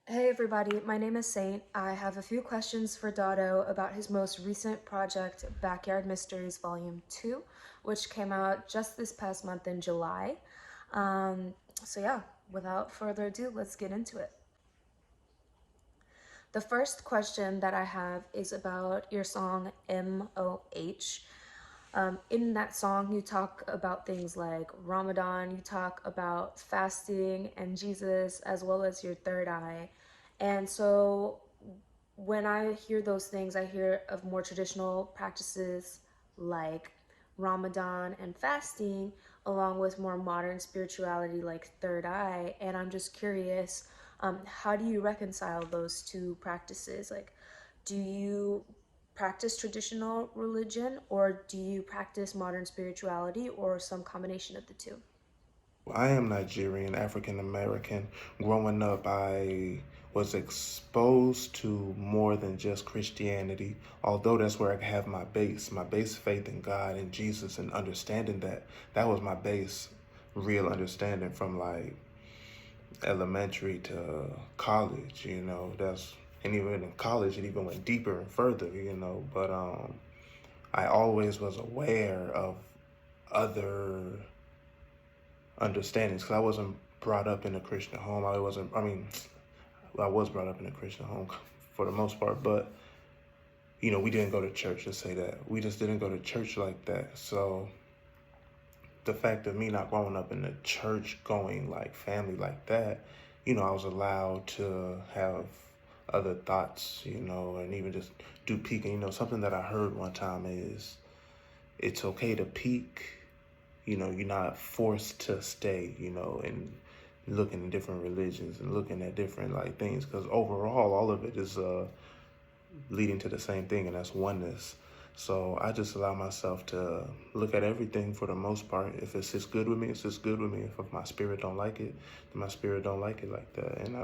Hey everybody, my name is Saint. I have a few questions for Dotto about his most recent project, Backyard Mysteries Volume 2, which came out just this past month in July. So yeah, without further ado, let's get into it. The first question that I have is about your song MOH. In that song, you talk about things like Ramadan, you talk about fasting and Jesus, as well as your third eye. And so when I hear those things, I hear of more traditional practices like Ramadan and fasting, along with more modern spirituality like third eye. And I'm just curious, how do you reconcile those two practices? Like, do you practice traditional religion or do you practice modern spirituality or some combination of the two? I am Nigerian, African American. Growing up, I was exposed to more than just Christianity, although that's where I have my base faith in God and Jesus, and understanding that was my base real understanding from like elementary to college, and even in college it even went deeper and further. But I always was aware of other understandings because I wasn't brought up in a Christian home. I was brought up in a Christian home for the most part, but we didn't go to church to say that. We just didn't go to church like that. So the fact of me not growing up in a church going like family like that, I was allowed to have other thoughts, and even just do peeking. Something that I heard one time is it's okay to peek. You're not forced to stay, and looking at different religions and looking at different like things, because overall all of it is leading to the same thing, and that's oneness. So I just allow myself to look at everything for the most part. If it sits good with me, it sits good with me. If my spirit don't like it, then my spirit don't like it like that, and I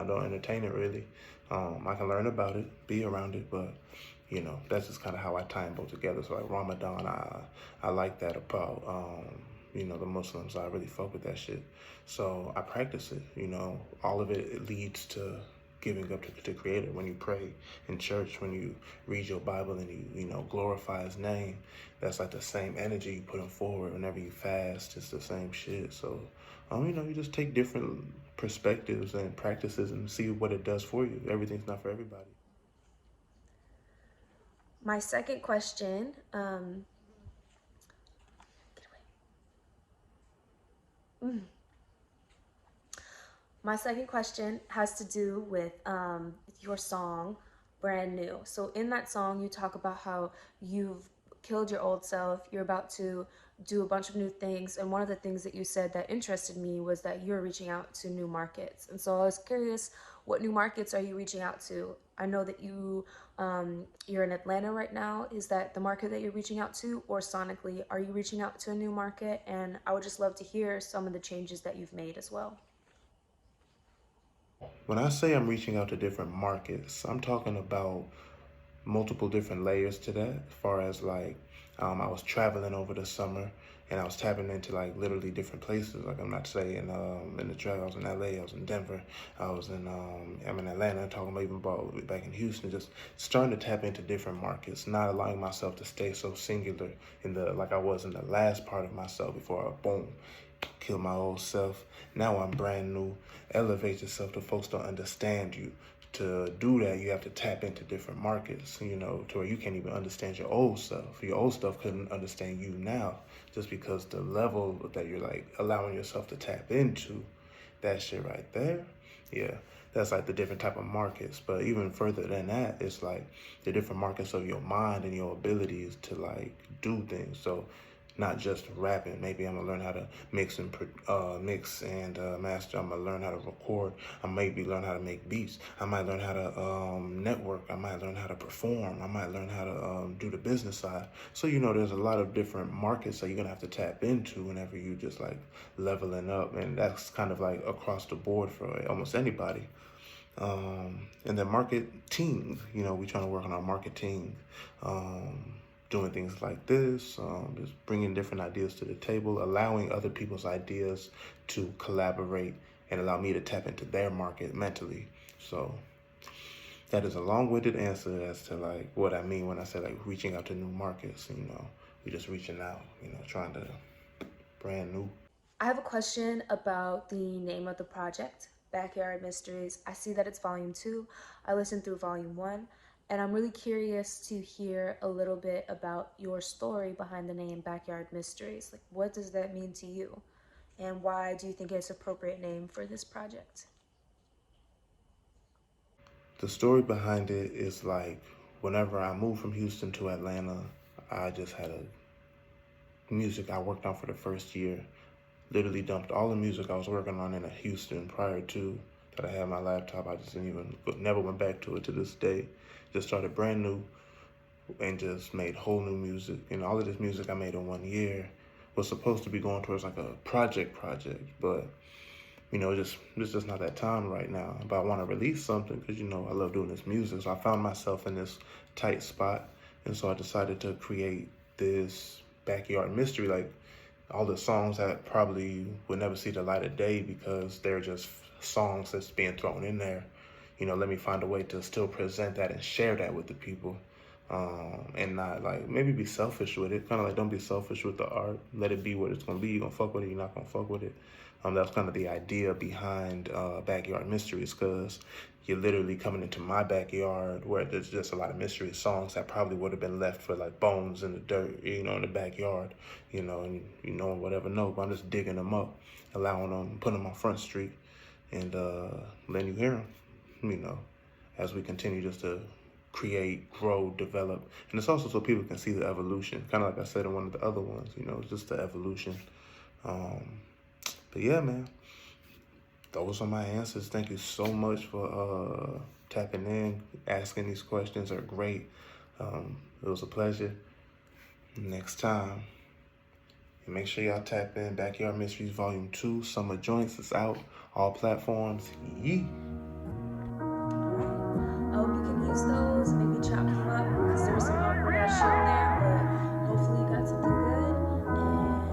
don't entertain it really. I can learn about it, be around it, but that's just kind of how I tie them both together. So like Ramadan, I like that about the Muslims. I really fuck with that shit. So I practice it. All of it leads to giving up to the Creator. When you pray in church, when you read your Bible and you glorify His name, that's like the same energy you put Him forward. Whenever you fast, it's the same shit. So you just take different perspectives and practices and see what it does for you. Everything's not for everybody. My second question, My second question has to do with your song, Brand New. So, in that song, you talk about how you've killed your old self, you're about to do a bunch of new things. And one of the things that you said that interested me was that you're reaching out to new markets. And so, I was curious, what new markets are you reaching out to? I know that you're in Atlanta right now. Is that the market that you're reaching out to, or sonically, are you reaching out to a new market? And I would just love to hear some of the changes that you've made as well. When I say I'm reaching out to different markets, I'm talking about multiple different layers to that. As far as like, I was traveling over the summer and I was tapping into like literally different places. Like I'm not saying in the travel, I was in LA, I was in Denver, I'm in Atlanta, talking about even about back in Houston, just starting to tap into different markets, not allowing myself to stay so singular in the like I was in the last part of myself before I boom kill my old self. Now I'm brand new. Elevate yourself to folks don't understand you. To do that, you have to tap into different markets, to where you can't even understand your old self. Your old stuff couldn't understand you now just because the level that you're like allowing yourself to tap into, that shit right there. Yeah, that's like the different type of markets. But even further than that, it's like the different markets of your mind and your abilities to like do things. So not just rapping. Maybe I'm gonna learn how to mix and master. I'm gonna learn how to record. I maybe learn how to make beats. I might learn how to network. I might learn how to perform. I might learn how to do the business side. So there's a lot of different markets that you're gonna have to tap into whenever you just like leveling up, and that's kind of like across the board for almost anybody. And then marketing, we trying to work on our marketing, doing things like this, just bringing different ideas to the table, allowing other people's ideas to collaborate and allow me to tap into their market mentally. So that is a long-winded answer as to like what I mean when I say like reaching out to new markets. We just reaching out, trying to brand new. I have a question about the name of the project, Backyard Mysteries. I see that it's volume 2. I listened through volume 1, and I'm really curious to hear a little bit about your story behind the name Backyard Mysteries. Like, what does that mean to you? And why do you think it's an appropriate name for this project? The story behind it is like whenever I moved from Houston to Atlanta, I just had music I worked on for the first year. Literally dumped all the music I was working on in Houston prior to that. I had my laptop. I just never went back to it to this day. Just started brand new and just made whole new music. All of this music I made in 1 year was supposed to be going towards like a project, but it's just not that time right now. But I want to release something because, I love doing this music. So I found myself in this tight spot. And so I decided to create this Backyard Mystery, like all the songs that probably would never see the light of day because they're just songs that's being thrown in there. Let me find a way to still present that and share that with the people. And not like maybe be selfish with it. Kind of like don't be selfish with the art. Let it be what it's gonna be. You're gonna fuck with it, you're not gonna fuck with it. That's kind of the idea behind Backyard Mysteries, because you're literally coming into my backyard where there's just a lot of mystery songs that probably would have been left for like bones in the dirt, in the backyard, and whatever. No, but I'm just digging them up, allowing them, putting them on Front Street, and letting you hear them, as we continue just to create, grow, develop. And it's also so people can see the evolution, kind of like I said in one of the other ones, just the evolution. But yeah, man, those are my answers. Thank you so much for tapping in, asking these questions are great. It was a pleasure. Next time, and make sure y'all tap in. Backyard Mysteries Volume 2, Summer Joints is out, all platforms. Yee. I hope you can use those, maybe chop them up, because there's some awkward ass shit in there, but hopefully you got something good,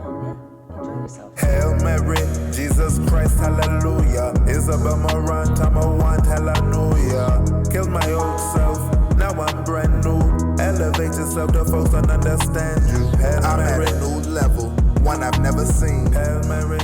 and yeah, enjoy yourself. Hail Mary, Jesus Christ, hallelujah. Isabel Morant, I'm a want, hallelujah. Killed my old self, now I'm brand new. Elevate yourself, the folks don't understand you. Hail I'm Mary. At a new level, one I've never seen. Hail Mary,